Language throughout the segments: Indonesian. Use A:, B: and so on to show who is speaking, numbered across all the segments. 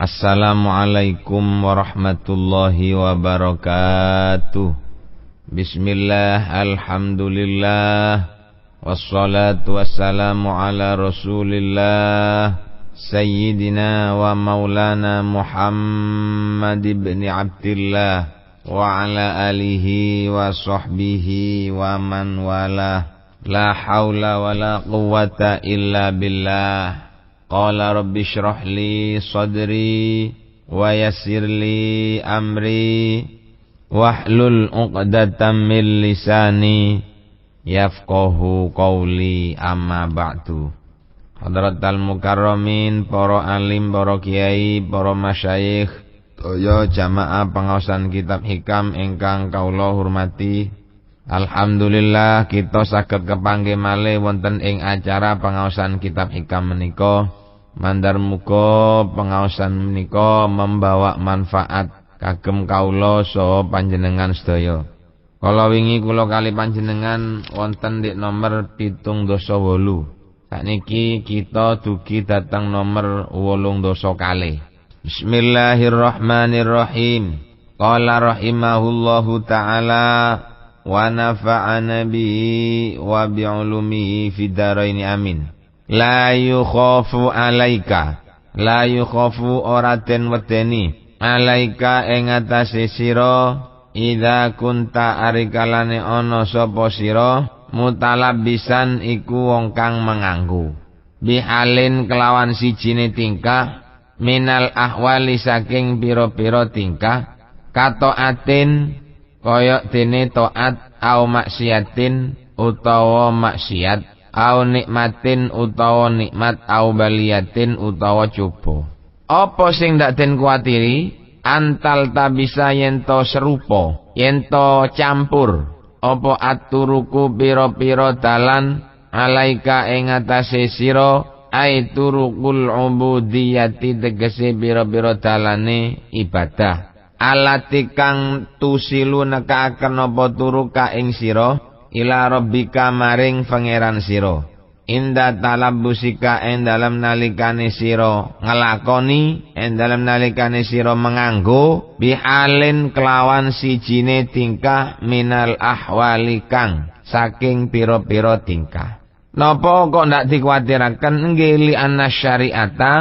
A: Assalamualaikum warahmatullahi wabarakatuh. Bismillah, alhamdulillah, wassalatu wassalamu ala rasulillah Sayyidina wa maulana Muhammad ibn Abdillah wa ala alihi wa sahbihi wa man walah. La hawla wa la quwwata illa billah. Qala rabbi shrah li sadri wa yassir li amri wahlul 'uqdatam min lisani yafqahu qawli, amma ba'du. Hadratal mukarramin, para alim, para kiai, para masyayikh, toya jamaah pangaosan kitab hikam ingkang kawula hormati. Alhamdulillah kita saged kepanggih malih wonten ing acara pangaosan kitab hikam menika. Mandar muga pangaosan menika membawa manfaat kagem kawula saha panjenengan sedaya. Kala wingi kula kali panjenengan wonten di nomor 78. Sakniki kita dugi dhateng nomor 80 kalih. Bismillahirrahmanirrahim. Qala rahimahullahu ta'ala wa nafa'ana bihi wa bi'ulumihi fid dharaini amin. La yukhafu alaika, la yukhafu ora den wedeni, alaika ing atase sira, idza kunta arikalane ana sapa sira, mutalabbisan iku wong kang menganggu. Bihalin kelawan sijine tingkah, minal ahwali saking pira-pira tingkah, kataatin kaya dene taat, au maksiatin utawa maksiat, au nikmatin utawa nikmat, au baliyatin utawa coba. Apa sing ndak den kuwatiri? Antal tabisa yento serupa, yento campur, apa aturuku pira-pira dalan alaika ing atase sira, ai turukul ubudiyati tegese pira-pira dalane ibadah. Alati kang tusilu nekaaken apa turuka ing sira ila rabbika maring pangeran sira, inda talabbusika ing dalem nalikane sira ngelakoni, ing dalem nalikane sira menganggo, bihalin kelawan sijine tingkah, minal ahwali kang saking pira-pira tingkah. Napa kok ndak dikuwatiraken? Nggih li anna syariata,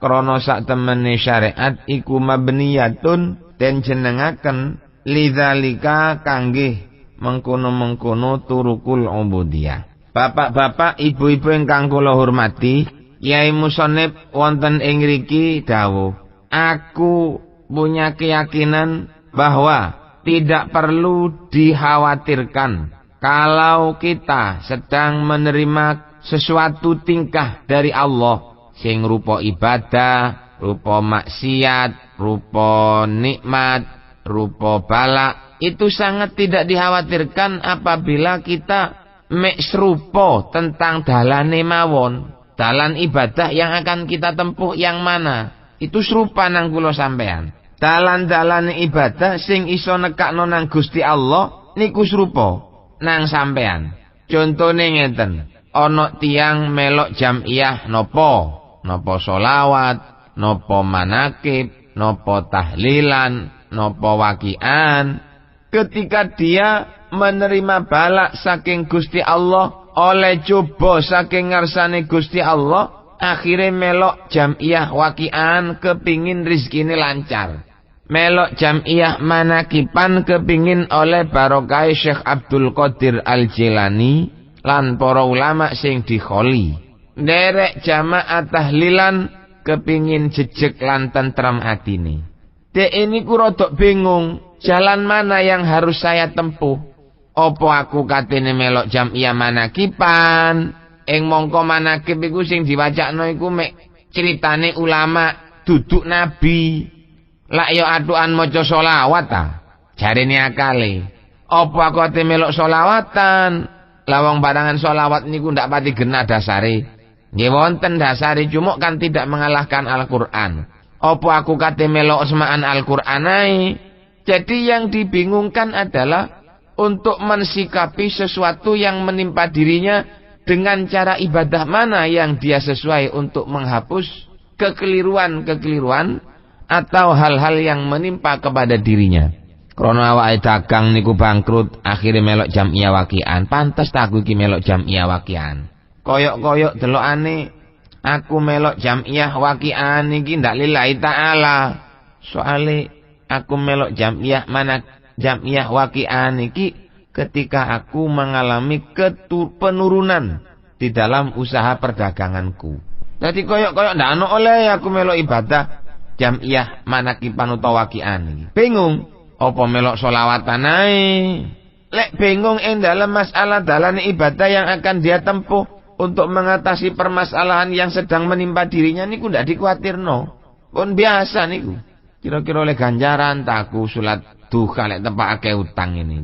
A: krana sak temene syariat iku mabniyatun den jenengaken lidzalika kangge mengkono-mengkono turukul ubudiyah. Bapak-bapak, ibu-ibu ingkang kula hormati, Kyai Musonib wonten ing ngriki dawuh, aku punya keyakinan bahwa tidak perlu dikhawatirkan kalau kita sedang menerima sesuatu tingkah dari Allah sing rupa ibadah, rupa maksiat, rupa nikmat, rupa balak. Itu sangat tidak dikhawatirkan apabila kita mek serupa tentang dalane mawon. Dalan ibadah yang akan kita tempuh yang mana? Itu serupa nang kula sampean. Dalan-dalane ibadah sing iso nekakno nang Gusti Allah niku serupa nang sampean. Contone ngeten, ana tiyang melok jam'iyah napa sholawat, napa manakib, napa tahlilan, napa waqian. Ketika dia menerima balak saking Gusti Allah, oleh coba saking ngarsane Gusti Allah, akhirnya melok jam'iyah waqian kepingin rizkine lancar. Melok jam'iyah manakipan kepingin oleh barokah Syekh Abdul Qadir Al-Jilani lan para ulama sing dikholi. Derek jamaah tahlilan kepingin jejeg lan tentrem atine. Dek ini ku rodok bingung. Jalan mana yang harus saya tempuh? Opo aku katene melok jam'iyah manakipan? Ing mongko manakib iku sing diwacakno iku mek critane ulama duduk nabi. Lak yo atukan maca selawat ta. Jarene akale. Opo aku ate melok selawatan? Lawang barangan selawat niku ndak pati genah dasare. Nggih wonten dasare, cuma kan tidak mengalahkan Al-Qur'an. Opo aku kate melok semaan Al-Qur'an ae? Jadi yang dibingungkan adalah untuk mensikapi sesuatu yang menimpa dirinya dengan cara ibadah mana yang dia sesuai untuk menghapus kekeliruan-kekeliruan atau hal-hal yang menimpa kepada dirinya. Krono awake dagang niku bangkrut, akhire melok jam'iyah waqian. Pantes tak aku iki melok jam'iyah waqian. Koyok-koyok delokane aku melok jam'iyah waqian iki ndak lillahi ta'ala. Soale aku melok jam'iyah mana jam'iyah waqian iki ketika aku mengalami penurunan di dalam usaha perdaganganku. Jadi koyok-koyok ndak ono oleh aku melok ibadah jam'iyah manakipan utawa waqian iki. Bingung. Apa melok sholawatan ae? Lek bingung dalam masalah dalan ibadah yang akan dia tempuh untuk mengatasi permasalahan yang sedang menimpa dirinya niku ndak dikuatirno. Pun biasa niku. Kira-kira oleh ganjaran taku salat duha lek tepakake utang ini.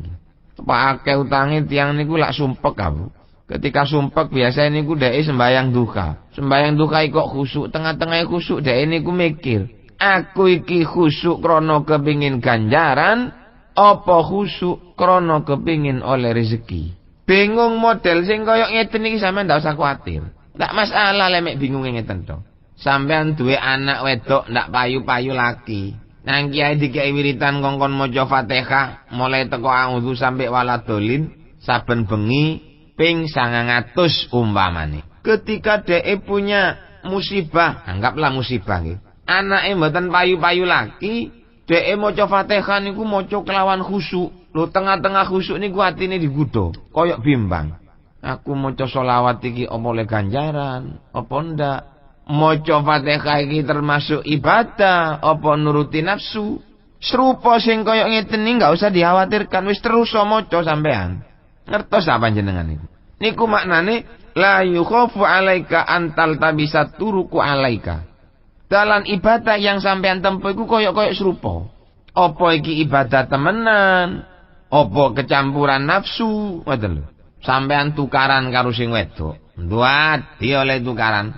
A: Tepakake utange tiyang niku lak sumpek aku. Ketika sumpek biasa niku dhek sembayang duha. Sembayang duha kok khusuk, tengah-tengah khusuk dhek niku mikir. Aku iki khusuk krono kepingin ganjaran, apa khusuk krono kepingin oleh rezeki. Bingung model sing koyok ngeten iki sampean ndak usah kuatir. Ndak masalah lemek bingung ngeten to. Sampean duwe anak wedok ndak payu-payu laki. Nang kiai dikai wiritan kongkon maca Fatihah mulai teko a'udzu sampai waladolin saben bengi ping 900 umpamane. Ketika dhek punya musibah, anggaplah musibah nggih. Anake mboten payu-payu laki, dhek maca Fatihah niku maca kelawan khusuk. Lho tengah-tengah khusuk niku atine digudho, koyok bimbang. Aku maca selawat iki apa oleh ganjaran, apa ndak? Maca Fatihah iki termasuk ibadah, apa nuruti nafsu? Serupa sing koyok ngeten iki enggak usah dikhawatirkan, wis terus maca sampean. Ngertos apa jenengan niku? Niku maknane la yukhafu alaika antal tabisa turuku alaika. Dalam ibadah yang sampean tempuh iku koyok-koyok serupa. Apa iki ibadah temenan? Apa kecampuran nafsu? Ngoten lho. Sampean tukaran karo sing wedok. Nduwadi oleh tukaran.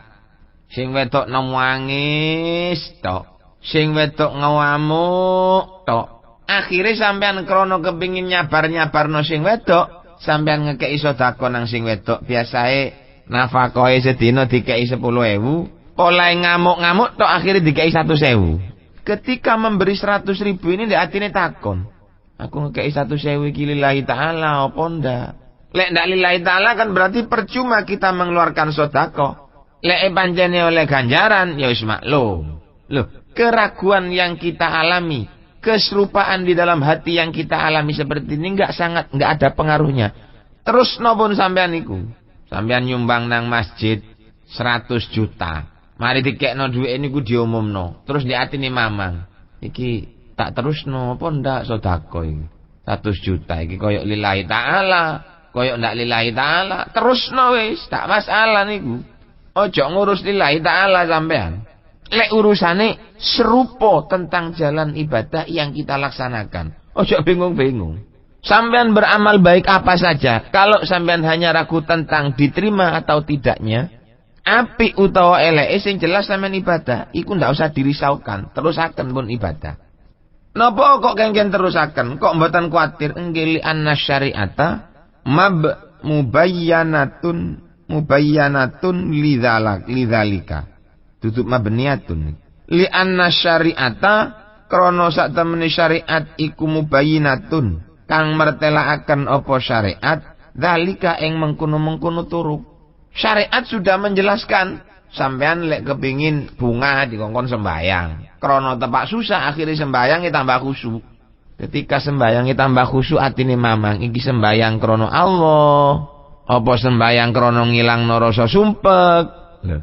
A: Sing wedok nangis tok. Sing wedok ngamuk tok. Akhire sampean krana kepingin nyabar-nyabarno sing wedok, sampean ngekeki sedekah nang sing wedok. Biasae nafkahe sedina dikeki 10.000. Oleh ngamuk-ngamuk tok akhirnya dikei 100.000. Ketika memberi 100.000 ini ndak atine takon. Aku ngekei 100.000 iki lillahi ta'ala apa ndak? Lek ndak lillahi ta'ala kan berarti percuma kita mengeluarkan sedekah. Lek pancene oleh ganjaran ya wis maklum. Loh, keraguan yang kita alami, keserupaan di dalam hati yang kita alami seperti ini enggak ada pengaruhnya. Terus nopun sampean niku. Sampean nyumbang nang masjid 100 juta. Mari dikekno dhuwit niku diumumno. Terus di atine mamang. Iki tak terusno apa ndak sedekah iki. 100 juta iki koyok lillahi ta'ala, koyok ndak lillahi ta'ala. Terusno wis, tak masalah niku. Ojo ngurus lillahi ta'ala sampean. Lek urusane serupa tentang jalan ibadah yang kita laksanakan. Ojo bingung-bingung. Sampean beramal baik apa saja, kalau sampean hanya ragu tentang diterima atau tidaknya, apik utawa eleke sing jelas sampean ibadah, iku ndak usah dirisaukan, terusaken pun ibadah. Napa kok kengken terusaken? Kok mboten kuwatir enggih li anna syari'ata mubayyanatun lidzalika. Tutup mabniyatun. Li anna syari'ata krana sak temene syariat iku mubayyinatun kang mertelakaken apa syariat dzalika ing mengkono-mengkono turu. Syariat sudah menjelaskan, sampean lek kepingin bunga dikongkon sembayang. Krono tepak susah akhirnya sembayang tambah khusyuk. Ketika sembayang tambah khusyuk atine mamang iki sembayang krono Allah, apa sembayang krono ngilangno rasa sumpek. Lho.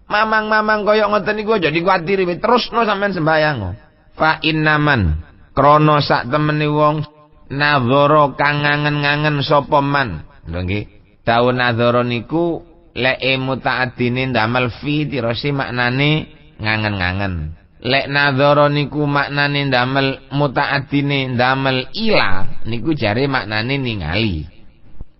A: Mamang-mamang koyok ngoten niku aja dikuatiri terusno sampean sembayang. Fa innaman krono sak temene wong nadzara kang ngangen-ngangen sapa man. Lho nggih. Daun nadzara niku lek muta'addine ndamel fi tirasi maknane ngangen-ngangen. Lek nadzara niku maknane ndamel muta'addine ndamel ila niku jare maknane ningali.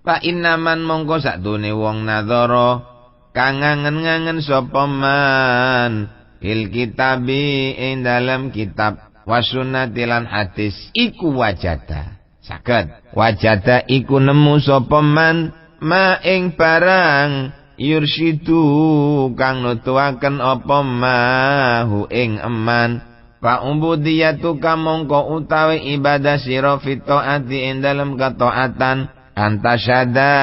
A: Fa innaman mongko sakdone wong nadzara kang ngangen-ngangen sapa man il kitabi ing dalam kitab wasunnati lan hadis iku wajada. Saged wajada iku nemu sapa man ma ing barang yursyidu kang nutuaken apa mahu ing eman Fa ubudiyatuka mongko utawi ibadah sira fi taati ing dalem ketaatan antasyada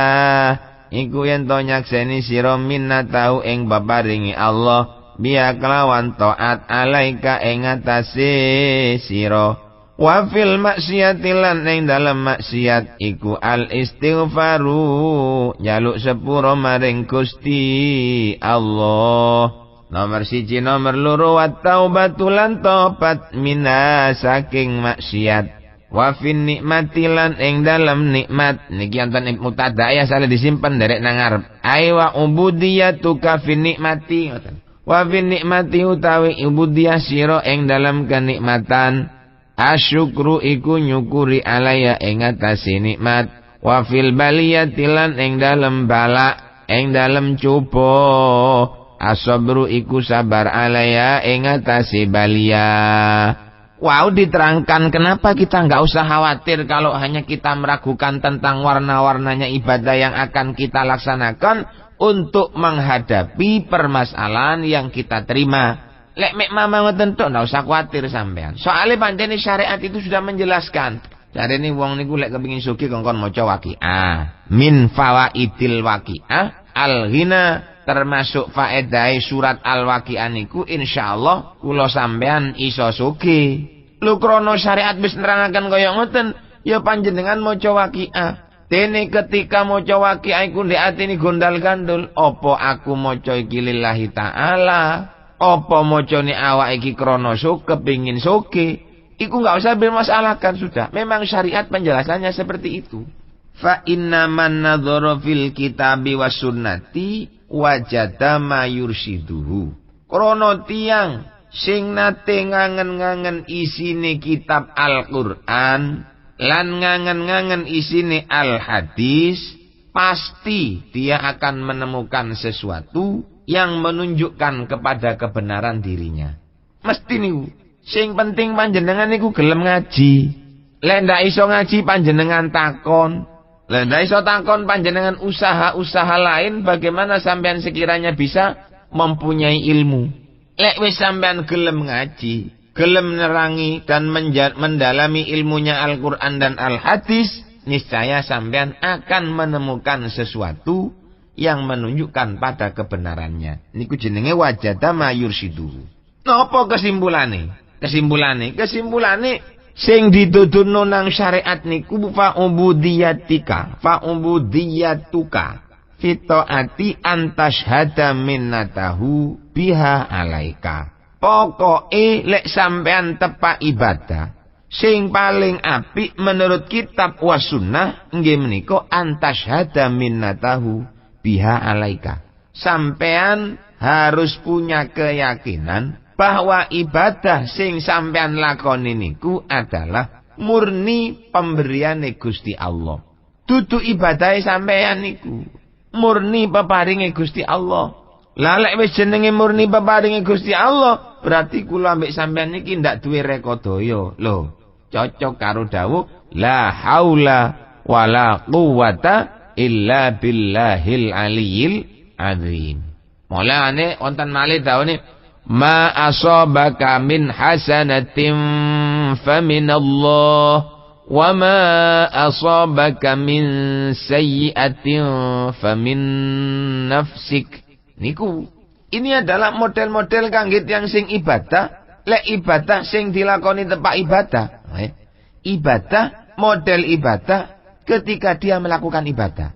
A: iku yen to nyakseni sira minnatahu ing babaringi Allah biya kelawan taat alaika ing atase sira wa fil maksiati lan ing dalem maksiat iku al istighfaru njaluk sepuro maring Gusti Allah. Nomor 1, nomor 2 wa taubatu lan tobat mina saking maksiat. Wa fin nikmati lan ing dalem nikmat. Niki wonten mubtada ya salah disimpen derek nang ngarep. Ai wa ubudiyatuka fin nikmati ngoten. Wa fin nikmati utawi ubudiyah sira ing dalem kenikmatan. Asyukru iku nyukuri alaya ing atase nikmat. Wa fil baliyati lan ing dalem bala ing dalem coba. Asabru iku sabar alaya ing atase balia. Wow, diterangkan kenapa kita enggak usah khawatir kalau hanya kita meragukan tentang warna-warnanya ibadah yang akan kita laksanakan untuk menghadapi permasalahan yang kita terima. Lek mek mama ngoten tok enggak usah khawatir sampean. Soale pancen syariat itu sudah menjelaskan. Jarene wong niku lek kepengin sugih kongkon maca waqiah. Min fawaidil waqiah al-ghina termasuk faedah surat Al-Waqiah niku insyaallah kula sampean iso sugih. Lho krana syariat wis nerangaken kaya ngoten, ya panjenengan maca Waqiah. Dene ketika maca Waqiah iku ndek atine gondal-gandul, apa aku maca iki lillahi taala? Apa macane awak iki krana kepengin sugih? Iku enggak usah bermasalahkan sudah. Memang syariat penjelasannya seperti itu. Fa inna man nadzara fil kitabi was sunnati wajada ma yursiduhu. Krana tiyang sing nate ngangen-ngangen isine kitab Al-Qur'an lan ngangen-ngangen isine Al-Hadis, pasti dia akan menemukan sesuatu yang menunjukkan kepada kebenaran dirinya. Mesti niku. Sing penting panjenengan niku gelem ngaji. Lek ndak iso ngaji panjenengan takon. Lek ndak iso takon panjenengan usaha-usaha lain bagaimana sampean sekiranya bisa mempunyai ilmu. Lek wis sampean gelem ngaji, gelem nerangi dan mendalami ilmunya Al-Qur'an dan Al-Hadis, niscaya sampean akan menemukan sesuatu yang menunjukkan pada kebenarannya. Niku jenenge wajada ma yursidu. Napa kesimpulane? Kesimpulane sing dituduhno nang syariat niku fa ubudiyatuka fi taati antashhada minnatahu biha alaika. Pokoke lek sampean tepak ibadah sing paling apik menurut kitab wa sunnah nggih menika antashhada minnatahu biha alaika. Sampean harus punya keyakinan bahwa ibadah sing sampean lakoni niku adalah murni pemberiane Gusti Allah. Dudu ibadah sampean niku murni peparinge Gusti Allah. Lah lek wis jenenge murni peparinge Gusti Allah, berarti kula ambek sampean niki ndak duwe rekodaya. Lho, cocok karo dawuh la haula wala quwata illa billahil aliyil azim. Mulane wonten malih dawuhne ma asabaka min hasanatin faminallah wa ma asabaka min sayyi'atin famin nafsik. Niku ini adalah model-model kangge tiyang sing ibadah. Lek ibadah sing dilakoni tepak ibadah. Ibadah, model ibadah ketika dia melakukan ibadah.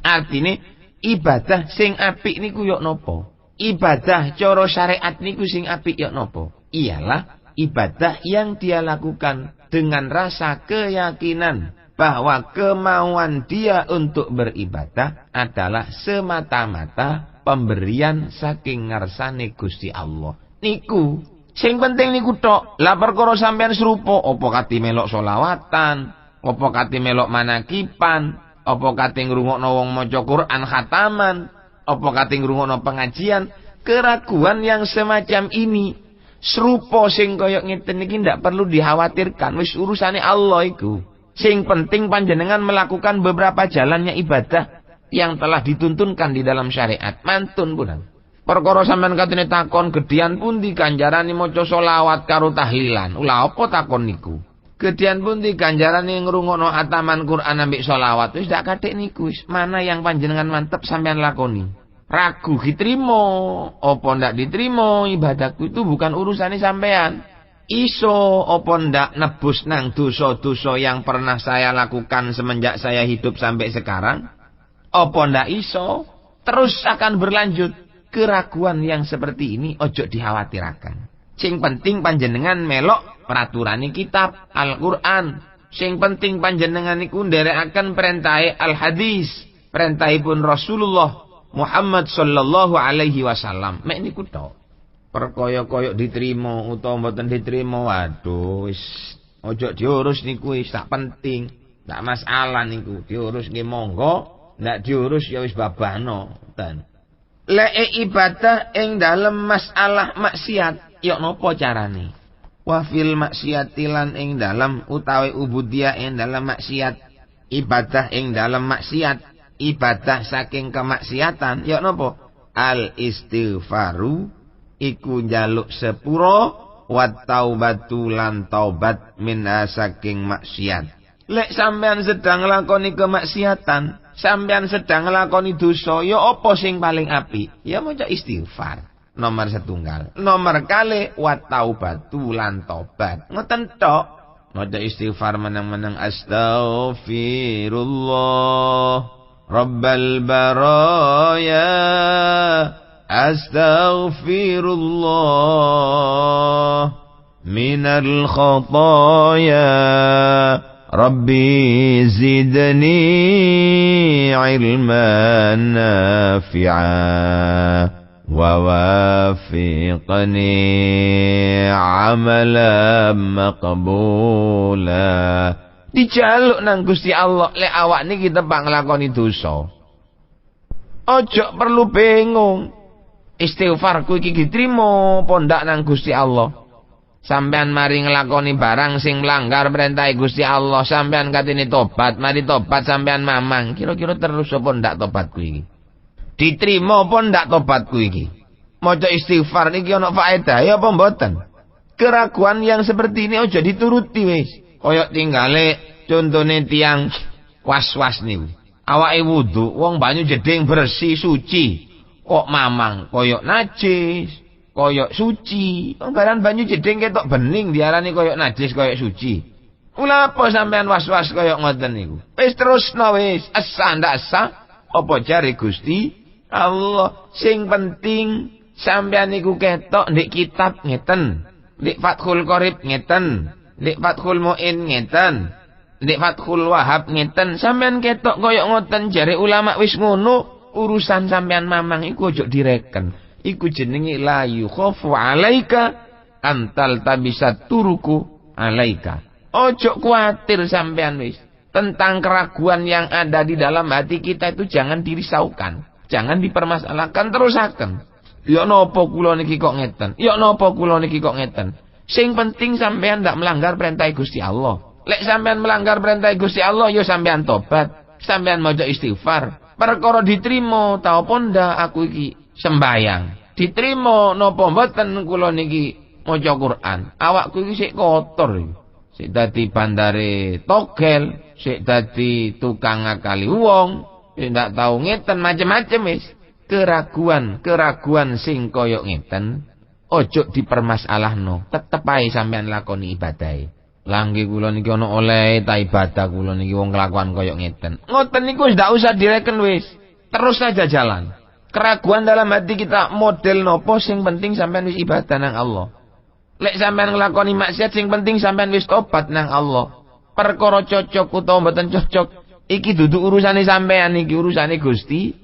A: Artinya ibadah sing apik niku yok nopo? Ibadah cara syariat niku sing apik yok nopo? Ialah ibadah yang dia lakukan dengan rasa keyakinan bahwa kemauan dia untuk beribadah adalah semata-mata pemberian saking ngarsane Gusti Allah. Niku sing penting niku tok. Lah perkara sampean serupa apa kate melok selawatan, apa kate melok manakipan, apa kate ngrungokno wong maca Quran khataman, apa kate ngrungokno pengajian, keraguan yang semacam ini serupa sing kaya ngeten iki ndak perlu dikhawatirkan, wis urusane Allah iku. Sing penting panjenengan melakukan beberapa jalannya ibadah yang telah dituntunkan di dalam syariat. Mantun punan. Perkara sampean katene takon gedhian pundi ganjarane maca selawat karo tahlilan. Ulah apa takon niku? Gedhian pundi ganjarane ngrungokno ataman Quran ambek selawat. Wis dak kathik niku wis. Mana yang panjenengan mantep sampean lakoni. Ragu diterima apa ndak diterima ibadahku itu bukan urusane sampean. Iso apa ndak nebus nang dosa-dosa yang pernah saya lakukan semenjak saya hidup sampai sekarang? Apa ndak iso? Terus akan berlanjut. Keraguan yang seperti ini ojo dikhawatirkan. Sing penting panjenengan melok peraturan kitab Al-Qur'an. Sing penting panjenengan iku nderekaken perintahe al-hadis, perintahipun Rasulullah Muhammad sallallahu alaihi wasallam. Mek niku tok. Perkaya-kaya diterima utawa mboten diterima, waduh wis ojo diurus niku wis tak penting. Ndak masalah niku, diurus nggih monggo, ndak diurus ya wis babano. Lek ibadah ing dalem masalah maksiat, ya napa carane? Wa fil maksiatilan ing dalem utawi ubudiyah ing dalem maksiat, ibadah ing dalem maksiat, ibadah saking kemaksiatan, ya napa? Al istighfaru iku njaluk sepura wa taubatu lan taubat min saking maksiat. Lek sampean sedang nglakoni kemaksiatan, sampean sedang nglakoni dosa, ya apa sing paling apik? Ya maca istighfar. Nomor setunggal. Nomor kali wa taubatu lan taubat. Ngoten tok. Maca istighfar menang-menang astaghfirullah rabbal baraya astaghfirullah minal khataya Rabbi zidni ilman nafi'a wa wafiqni amalan maqbula. Dijaluk nang Gusti Allah lek awak niki tepak nglakoni dosa. Ojo perlu bingung. Istighfarku iki diterima apa ndak nang Gusti Allah. Sampean mari nglakoni barang sing melanggar perintah Gusti Allah, sampean katene tobat, mari tobat sampean mamang. Kira-kira terus apa ndak tobatku iki? Diterima apa ndak tobatku iki? Maca istighfar niki ana faedah ya apa mboten? Keraguan yang seperti ini aja dituruti wis. Kaya tinggale contone tiang was-was niku. Awake wudu, wong banyu jeding bersih suci, kok mamang kaya najis. Koyok suci, barang banyu jeding ketok bening diarani koyok najis koyok suci. Ula apa sampean was-was koyok ngoten niku? Wis terusno wis, asa ndak asa, apa jare Gusti Allah. Sing penting sampean niku ketok ndek kitab ngeten, ndek Fathul Qorib ngeten, ndek Fathul Muin ngeten, ndek Fathul Wahab ngeten. Sampean ketok koyok ngoten jare ulama wis ngono, urusan sampean mamang iku ojo direken. Iku jenenge la yukhafu alaika antal tabisa turuku alaika. Ojo kuatir sampean wis. Tentang keraguan yang ada di dalam hati kita itu jangan dirisaukan. Jangan dipermasalahkan, terusaken. Ya napa kula niki kok ngeten? Ya napa kula niki kok ngeten? Sing penting sampean ndak melanggar perintah Gusti Allah. Lek sampean melanggar perintah Gusti Allah, ya sampean tobat. Sampean maca istighfar. Perkara diterima ta apa ndak aku iki sembayang. Diterima napa mboten kula niki maca Quran. Awakku iki sik kotor iki. Sik dadi bandare togel, sik dadi tukang ngakali wong, sik ndak tau ngeten macem-macem wis. Keraguan sing kaya ngeten ojo dipermasalahno. Tetep ae sampean lakoni ibadahe. Langge kula niki ana oleh ta ibadah kula niki wong kelakuan kaya ngeten. Ngoten niku wis ndak usah direken wis. Terus saja jalan. Keraguan dalam hati kita model nopo, sing penting sampean wis ibadah nang Allah. Lek sampean nglakoni maksiat sing penting sampean wis tobat nang Allah. Perkara cocok utawa mboten cocok iki dudu urusane sampean, iki urusane Gusti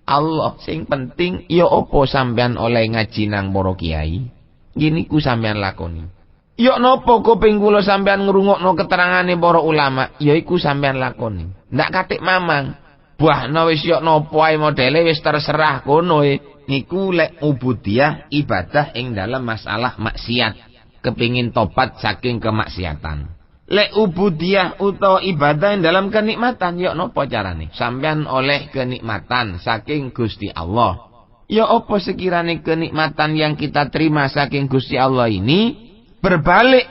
A: Allah. Sing penting ya apa sampean oleh ngaji nang para kiai. Ngene ku sampean lakoni. Ya napa kuping kula sampean ngrungokno keterangane para ulama, ya iku sampean lakoni. Ndak katik mamang. Buahna wis yok nopo ae modele wis terserah kono niku lek ubudiyah ibadah ing dalam masalah maksiat, kepingin tobat saking kemaksiatan. Lek ubudiyah utawa ibadah ing dalam kenikmatan, yok nopo carane? Sampean oleh kenikmatan saking Gusti Allah. Ya apa sekiranya kenikmatan yang kita terima saking Gusti Allah ini berbalik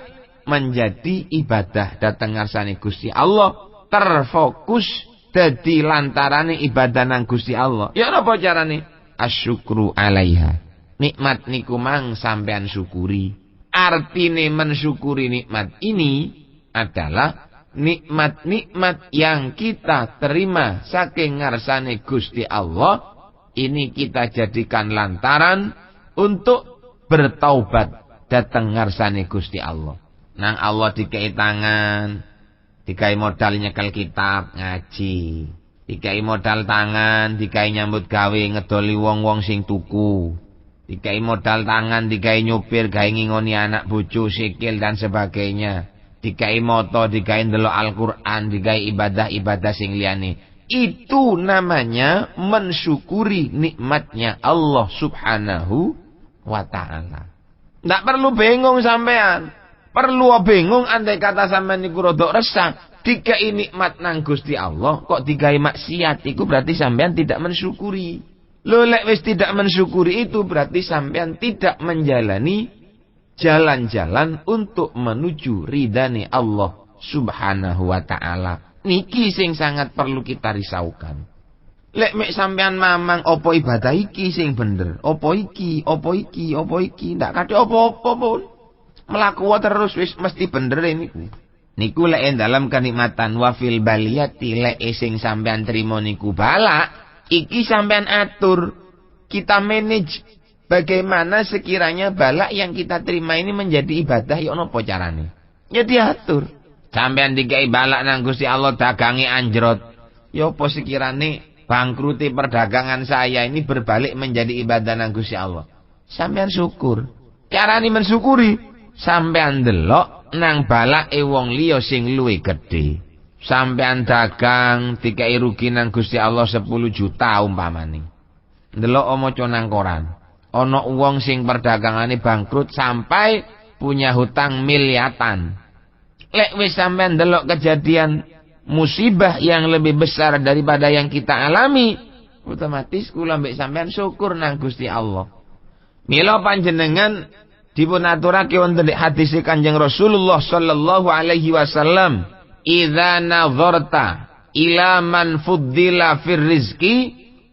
A: menjadi ibadah dateng ngarsane Gusti Allah, terfokus dadi lantarane ibadah nang Gusti Allah. Ya apa carane? Asyukru alaiha. Nikmat niku mang sampean syukuri. Artine mensyukuri nikmat ini adalah nikmat-nikmat yang kita terima saking ngarsane Gusti Allah. Ini kita jadikan lantaran untuk bertaubat datang ngarsane Gusti Allah. Nang Allah dikai tangan, dikai modal nyekel kitab ngaji, dikai modal tangan, dikai nyambut gawe ngedoli wong-wong sing tuku, dikai modal tangan, dikai nyupir, gawe ngingoni anak bojo, sikil dan sebagainya, dikai moto, dikai ndelok Al-Qur'an, dikai ibadah-ibadah sing liyane. Itu namanya mensyukuri nikmatnya Allah subhanahu wa ta'ala. Ndak perlu bingung sampean. Perlu bingung andai kata sampean niku rodok resah. Dikai nikmat nang Gusti Allah kok dikai maksiat, iku berarti sampean tidak mensyukuri. Lho lek wis tidak mensyukuri itu berarti sampean tidak menjalani jalan-jalan untuk menuju ridhani Allah subhanahu wa ta'ala. Niki sing sangat perlu kita risaukan. Lek mek sampean mamang opo ibadah iki sing bener, opo iki, ndak kate opo-opo pun. Melaku terus wis mesti bener niku. Niku lek dalam kenikmatan wa fil baliyati lek sing sampean trimo niku bala, iki sampean atur. Kita manage bagaimana sekiranya bala yang kita terima ini menjadi ibadah ya napa carane. Ya diatur. Sampean dikai balak nang Gusti Allah dagangi anjrot. Ya apa sekirane bangkrute perdagangan saya ini berbalik menjadi ibadah nang Gusti Allah. Sampean syukur. Carane mensyukuri, sampean delok nang balake wong liya sing luwih gedhe. Sampean dagang dikai rugi nang Gusti Allah 10 juta umpamane. Delok maca nang koran. Ana wong sing perdagangane bangkrut sampai punya hutang miliatan. Lek wis sampean delok kejadian musibah yang lebih besar daripada yang kita alami, otomatis kula mbek sampean syukur nang Gusti Allah. Mila panjenengan dipun aturake wonten hadis Kanjeng Rasulullah sallallahu alaihi wasallam, "Idza nazarta ila man fuddila fir rizqi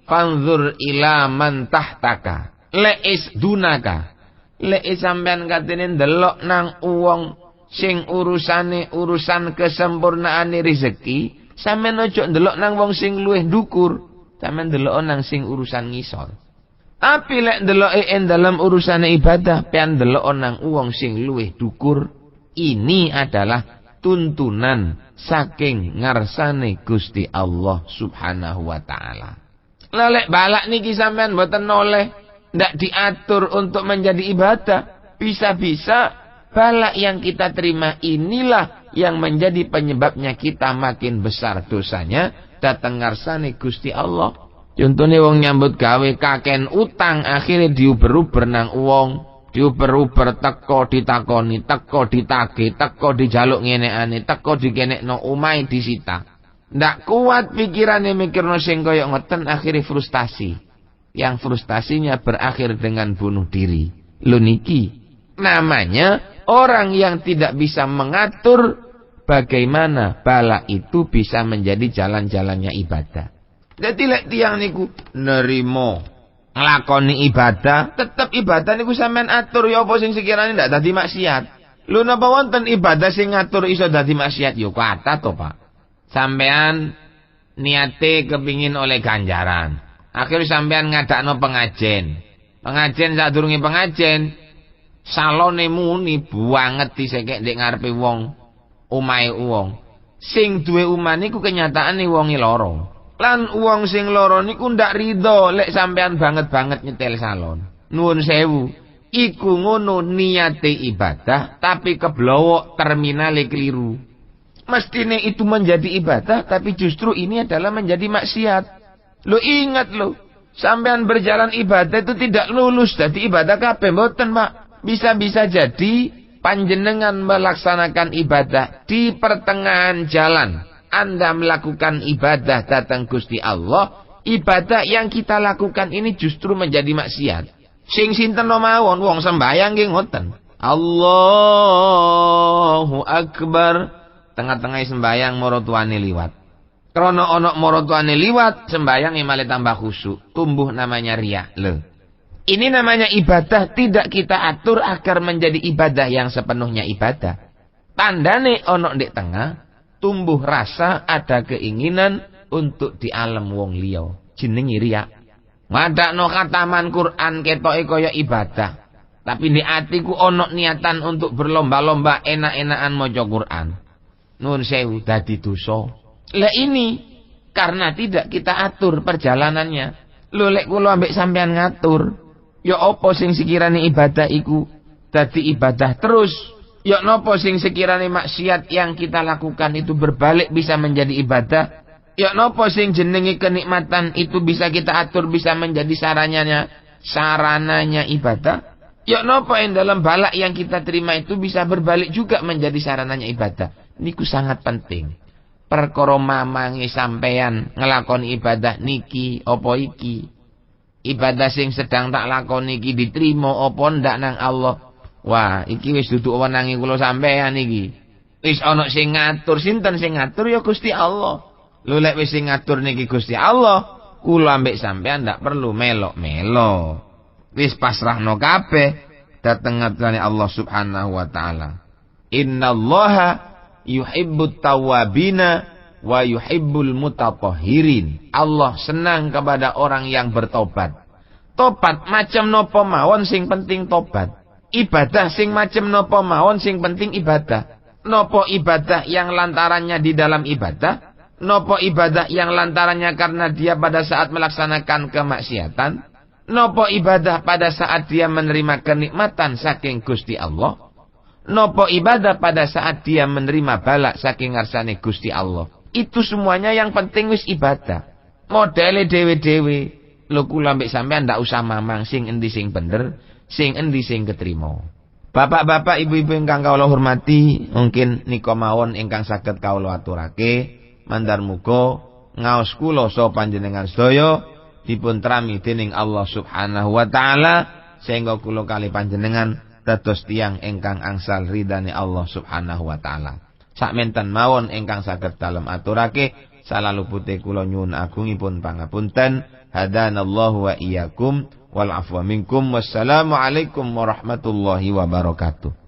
A: fanzur ila man tahtaka." Lek is dunaka. Lek sampean katene delok nang wong sing urusan kesempurnaane rezeki, sampeyan ojo ndelok nang wong sing luwih ndukur, sampeyan ndelok nang sing urusan ngisor. Tapi lek ndeloke dalam urusane ibadah, pian ndelok nang wong sing luwih dukur. Ini adalah tuntunan saking ngarsane Gusti Allah subhanahu wa ta'ala. Lah lek balak niki sampeyan mboten oleh, ndak diatur untuk menjadi ibadah, bisa-bisa balak yang kita terima inilah yang menjadi penyebabnya kita makin besar dosanya dateng ngarsane Gusti Allah. Contohnya wong nyambut gawe kaken utang, akhirnya diuber-uber nang wong, diuber-uber teko ditakoni, teko ditagih, teko dijaluk ngeneane, teko dikenekno omahe disita. Ndak kuat pikirane mikirno sing kaya ngoten, akhirnya frustasi. Yang frustasinya berakhir dengan bunuh diri. Lho niki namanya orang yang tidak bisa mengatur bagaimana bala itu bisa menjadi jalan-jalannya ibadah. Jadi lek tiyang niku nerimo nglakoni ibadah, tetep ibadah niku sampean atur ya apa sing sekirane ndak dadi maksiat. Lho napa wonten ibadah sing ngatur iso dadi maksiat? Ya kata to, Pak. Sampean niate kepingin oleh ganjaran. Akhirnya sampean ngadakno pengajen. Pengajen sadurunge pengajen salone muni banget disekek ndek ngarepe wong, omahe wong. Sing duwe omah niku kenyataane wonge lara. Lan wong sing lara niku ndak rido lek sampean banget-banget nyetel salon. Nuwun sewu, iku ngono niate ibadah tapi keblowok terminale keliru. Mestine itu menjadi ibadah tapi justru ini adalah menjadi maksiat. Lo ingat lo, sampean berjalan ibadah itu tidak lulus dadi ibadah kabeh mboten, Pak. Bisa-bisa jadi panjenengan melaksanakan ibadah di pertengahan jalan. Anda melakukan ibadah datang Gusti Allah, ibadah yang kita lakukan ini justru menjadi maksiat. Sing sinten mawon wong sembayang nggih ngoten. Allahu Akbar. Tengah-tengah sembayang marotuane liwat. Krana ana marotuane liwat, sembayang malah tambah khusyuk. Tumbuh namanya riya. Ini namanya ibadah tidak kita atur agar menjadi ibadah yang sepenuhnya ibadah. Tandane ana ndek tengah, tumbuh rasa ada keinginan untuk di alam wong liya. Jenenge riya. Madakno khataman Quran ketoke kaya ibadah. Tapi di atiku ana niatan untuk berlomba-lomba enak-enakan maca Quran. Nuwun sewu dadi dosa. Lah ini karena tidak kita atur perjalanannya. Lho lek kula ambek sampean ngatur, ya apa sing sekirane ibadah iku dadi ibadah terus? Ya napa sing sekirane maksiat yang kita lakukan itu berbalik bisa menjadi ibadah? Ya napa sing jenenge kenikmatan itu bisa kita atur bisa menjadi sarananya ibadah? Ya napa yang dalam balak yang kita terima itu bisa berbalik juga menjadi sarananya ibadah? Niku sangat penting. Perkara mamangi sampean ngelakoni ibadah niki apa iki? Ibadah sing sedang tak lakoni iki diterima apa ndak nang Allah? Wah, iki wis duduk wenange kula sampean iki. Wis ana sing ngatur, sinten sing ngatur ya Gusti Allah. Lho lek wis sing ngatur niki Gusti Allah, kula ambek sampean ndak perlu melok-melok. Wis pasrahno kabeh dhateng ngaturane Allah Subhanahu wa taala. Innallaha yuhibbut tawwabina wa yuhibbul mutatahhirin. Allah senang kepada orang yang bertobat. Tobat macam nopo mawon sing penting tobat. Ibadah sing macam nopo mawon sing penting ibadah. Nopo ibadah yang lantarannya di dalam ibadah, nopo ibadah yang lantarannya karena dia pada saat melaksanakan kemaksiatan, nopo ibadah pada saat dia menerima kenikmatan saking Gusti Allah, nopo ibadah pada saat dia menerima balak saking ngarsane Gusti Allah. Itu semuanya yang penting wis ibadah. Modele dewe-dewe. Lho kula mbek sampean ndak usah mamang sing endi sing bener, sing endi sing ketrima. Bapak-bapak, ibu-ibu ingkang kawula hormati, mungkin nika mawon ingkang saged kawula aturake. Mandar muga ngaos kula saha panjenengan sedaya dipun trami dening Allah Subhanahu wa taala sehingga kula kali panjenengan dados tiyang ingkang angsal ridane Allah Subhanahu wa taala. Sakmenten mawon ingkang saged dalem aturake, salah lupute kula nyuwun agungipun pangapunten. Hadanallahu wa iyyakum wal afwa minkum. Wassalamu alaikum warahmatullahi wabarakatuh.